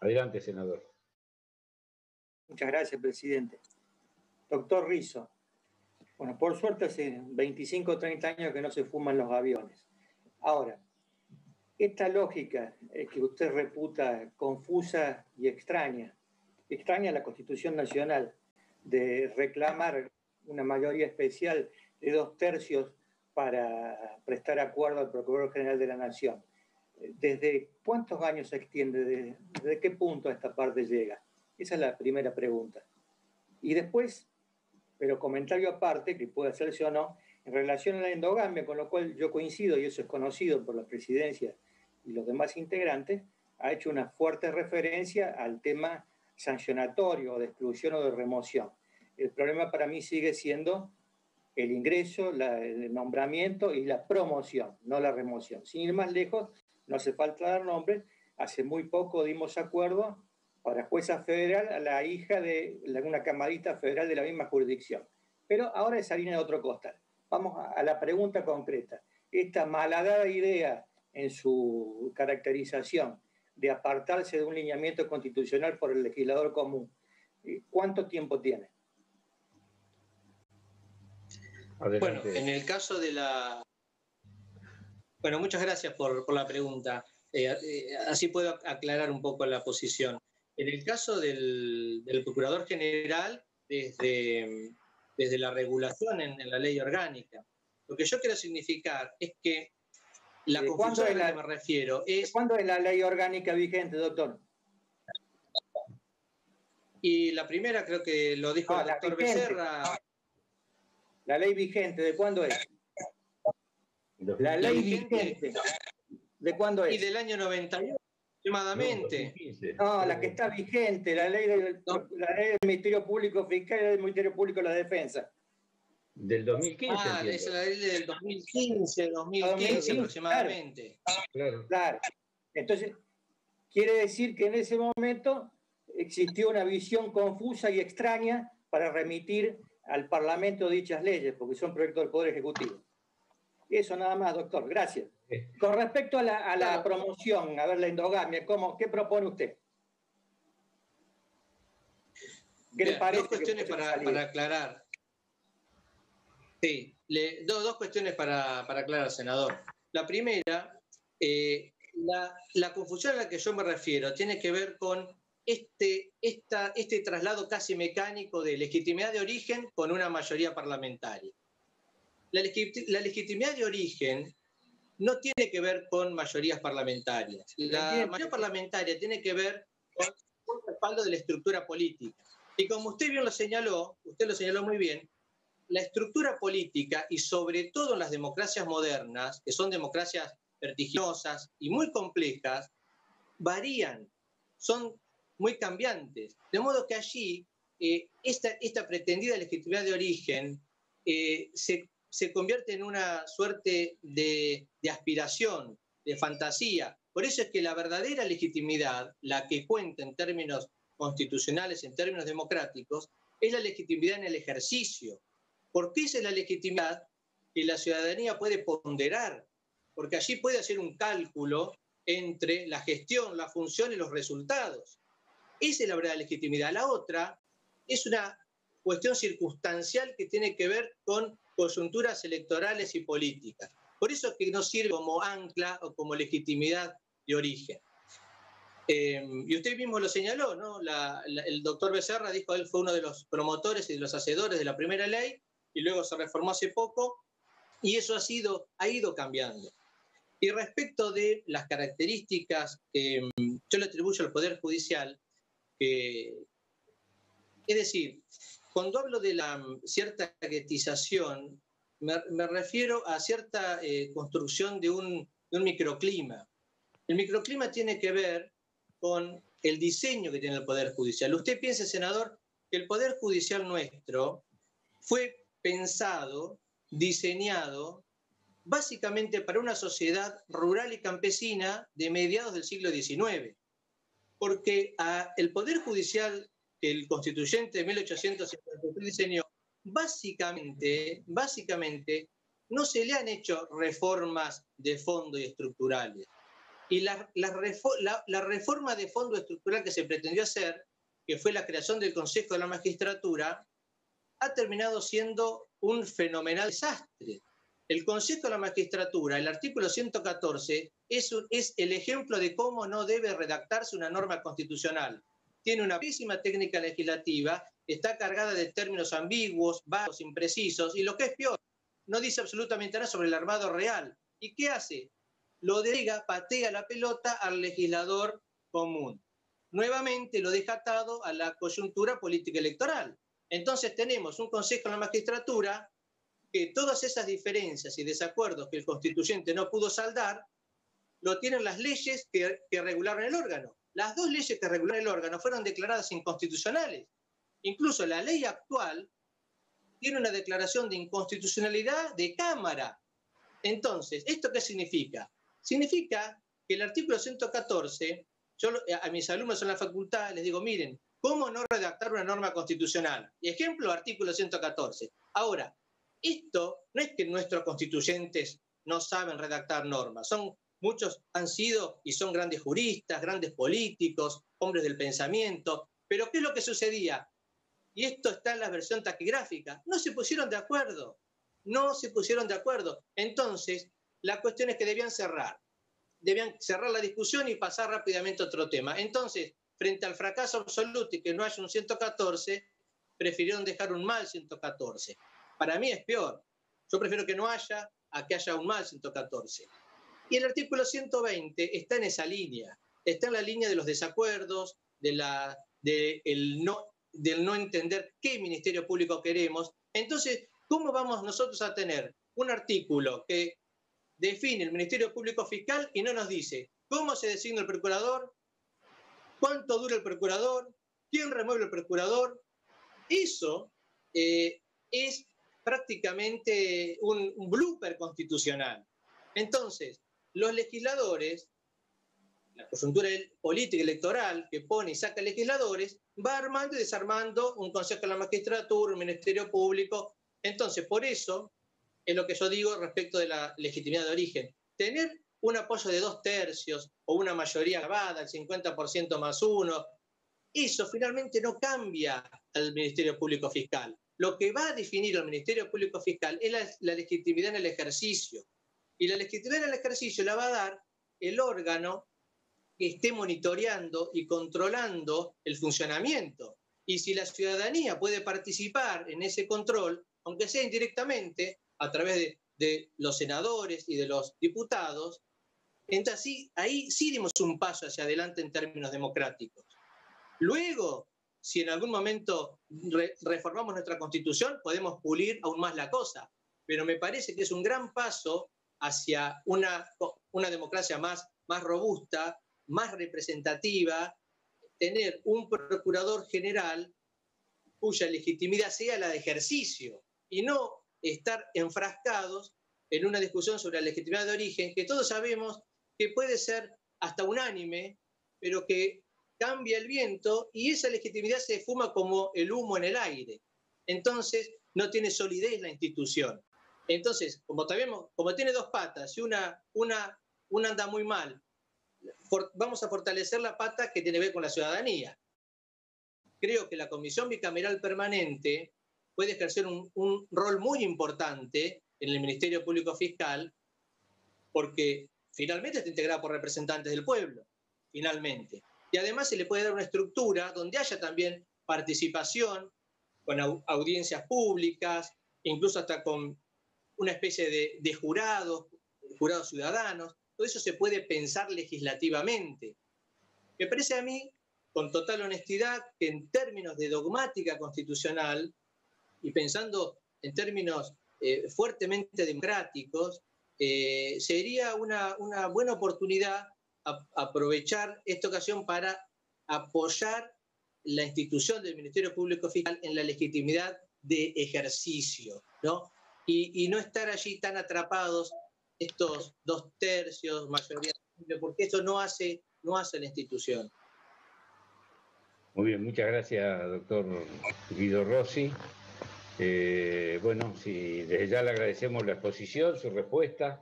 Adelante, senador. Muchas gracias, presidente. Doctor Rizzo, bueno, por suerte hace 25 o 30 años que no se fuman los aviones. Ahora, esta lógica que usted reputa confusa y extraña la Constitución Nacional de reclamar una mayoría especial de 2/3 para prestar acuerdo al Procurador General de la Nación. ¿Desde cuántos años se extiende? ¿Desde qué punto esta parte llega? Esa es la primera pregunta. Y después, pero comentario aparte, que puede hacerse o no, en relación a la endogamia, con lo cual yo coincido, y eso es conocido por la presidencia y los demás integrantes, ha hecho una fuerte referencia al tema sancionatorio, de exclusión o de remoción. El problema para mí sigue siendo el ingreso, el nombramiento y la promoción, no la remoción. Sin ir más lejos, no hace falta dar nombres, hace muy poco dimos acuerdo para jueza federal a la hija de una camarista federal de la misma jurisdicción. Pero ahora es harina de otro costal. Vamos a la pregunta concreta. Esta malhadada idea en su caracterización de apartarse de un lineamiento constitucional por el legislador común, ¿cuánto tiempo tiene? Adelante. Bueno, en el caso de la... Bueno, muchas gracias por la pregunta. Así puedo aclarar un poco la posición. En el caso del Procurador General, desde la regulación en la ley orgánica, lo que yo quiero significar es que la confusión a la que me refiero es... ¿Cuándo es la ley orgánica vigente, doctor? Y la primera creo que lo dijo el doctor Becerra. La ley vigente, ¿de cuándo es? La ley vigente, ¿de cuándo es? Y del año 91, aproximadamente. No, la que está vigente, la ley del Ministerio Público Fiscal y la del Ministerio Público de la Defensa. Del 2015. Ah, es la ley del 2015 aproximadamente. Claro. Entonces, quiere decir que en ese momento existió una visión confusa y extraña para remitir al Parlamento dichas leyes, porque son proyectos del Poder Ejecutivo. Eso nada más, doctor. Gracias. Con respecto a la promoción, a ver, la endogamia, ¿qué propone usted? ¿Qué le parece? Dos cuestiones para aclarar. Sí, dos cuestiones para aclarar, senador. La primera, la confusión a la que yo me refiero tiene que ver con este traslado casi mecánico de legitimidad de origen con una mayoría parlamentaria. La legitimidad de origen no tiene que ver con mayorías parlamentarias. La mayoría parlamentaria tiene que ver con un respaldo de la estructura política. Y como usted lo señaló muy bien, la estructura política, y sobre todo en las democracias modernas, que son democracias vertiginosas y muy complejas, varían, son muy cambiantes. De modo que allí esta pretendida legitimidad de origen se convierte en una suerte de aspiración, de fantasía. Por eso es que la verdadera legitimidad, la que cuenta en términos constitucionales, en términos democráticos, es la legitimidad en el ejercicio. Porque esa es la legitimidad que la ciudadanía puede ponderar, porque allí puede hacer un cálculo entre la gestión, la función y los resultados. Esa es la verdadera legitimidad. La otra es una cuestión circunstancial que tiene que ver con coyunturas electorales y políticas. Por eso es que no sirve como ancla o como legitimidad de origen. Y usted mismo lo señaló, ¿no? El doctor Becerra dijo que él fue uno de los promotores y de los hacedores de la primera ley, y luego se reformó hace poco, y eso ha ido cambiando. Y respecto de las características que yo le atribuyo al Poder Judicial, es decir, cuando hablo de la cierta guetización, me refiero a cierta construcción de un microclima. El microclima tiene que ver con el diseño que tiene el Poder Judicial. Usted piense, senador, que el Poder Judicial nuestro fue pensado, diseñado, básicamente para una sociedad rural y campesina de mediados del siglo XIX. Porque el Poder Judicial que el constituyente de 1853 diseñó, básicamente, no se le han hecho reformas de fondo y estructurales. Y la reforma de fondo estructural que se pretendió hacer, que fue la creación del Consejo de la Magistratura, ha terminado siendo un fenomenal desastre. El Consejo de la Magistratura, el artículo 114, es el ejemplo de cómo no debe redactarse una norma constitucional. Tiene una pésima técnica legislativa, está cargada de términos ambiguos, vagos, imprecisos, y lo que es peor, no dice absolutamente nada sobre el armado real. ¿Y qué hace? Lo delega, patea la pelota al legislador común. Nuevamente lo deja atado a la coyuntura política electoral. Entonces tenemos un Consejo de la Magistratura que todas esas diferencias y desacuerdos que el constituyente no pudo saldar, lo tienen las leyes que regularon el órgano. Las dos leyes que regularon el órgano fueron declaradas inconstitucionales. Incluso la ley actual tiene una declaración de inconstitucionalidad de Cámara. Entonces, ¿esto qué significa? Significa que el artículo 114, yo a mis alumnos en la facultad les digo, miren, ¿cómo no redactar una norma constitucional? Y ejemplo, artículo 114. Ahora, esto no es que nuestros constituyentes no saben redactar normas, muchos han sido y son grandes juristas, grandes políticos, hombres del pensamiento, pero ¿qué es lo que sucedía? Y esto está en la versión taquigráfica, no se pusieron de acuerdo, Entonces, la cuestión es que debían cerrar la discusión y pasar rápidamente a otro tema. Entonces, frente al fracaso absoluto y que no haya un 114, prefirieron dejar un mal 114. Para mí es peor. Yo prefiero que no haya a que haya un mal 114. Y el artículo 120 está en esa línea. Está en la línea de los desacuerdos, del no entender qué ministerio público queremos. Entonces, ¿cómo vamos nosotros a tener un artículo que define el Ministerio Público Fiscal y no nos dice cómo se designa el procurador, cuánto dura el procurador, quién remueve el procurador? Eso es prácticamente un blooper constitucional. Entonces, los legisladores, la coyuntura política electoral que pone y saca legisladores, va armando y desarmando un Consejo de la Magistratura, un Ministerio Público. Entonces, por eso es lo que yo digo respecto de la legitimidad de origen. Tener un apoyo de 2/3 o una mayoría grabada, el 50% más uno, eso finalmente no cambia al Ministerio Público Fiscal. Lo que va a definir al Ministerio Público Fiscal es la legitimidad en el ejercicio. Y la legitimidad en el ejercicio la va a dar el órgano que esté monitoreando y controlando el funcionamiento. Y si la ciudadanía puede participar en ese control, aunque sea indirectamente, a través de los senadores y de los diputados, entonces ahí sí dimos un paso hacia adelante en términos democráticos. Luego, si en algún momento reformamos nuestra Constitución, podemos pulir aún más la cosa. Pero me parece que es un gran paso hacia una democracia más robusta, más representativa, tener un procurador general cuya legitimidad sea la de ejercicio y no estar enfrascados en una discusión sobre la legitimidad de origen que todos sabemos que puede ser hasta unánime, pero que cambia el viento y esa legitimidad se fuma como el humo en el aire. Entonces no tiene solidez la institución. Entonces, como tiene dos patas y una anda muy mal, vamos a fortalecer la pata que tiene que ver con la ciudadanía. Creo que la Comisión Bicameral Permanente puede ejercer un rol muy importante en el Ministerio Público Fiscal porque finalmente está integrada por representantes del pueblo, finalmente. Y además se le puede dar una estructura donde haya también participación con audiencias públicas, incluso hasta con una especie de jurados ciudadanos. Todo eso se puede pensar legislativamente. Me parece a mí, con total honestidad, que en términos de dogmática constitucional y pensando en términos fuertemente democráticos, sería una buena oportunidad aprovechar esta ocasión para apoyar la institución del Ministerio Público Fiscal en la legitimidad de ejercicio, ¿no? Y no estar allí tan atrapados estos 2/3, mayoría, porque eso no hace la institución. Muy bien, muchas gracias, doctor Guido Rossi. Bueno, sí, desde ya le agradecemos la exposición, su respuesta.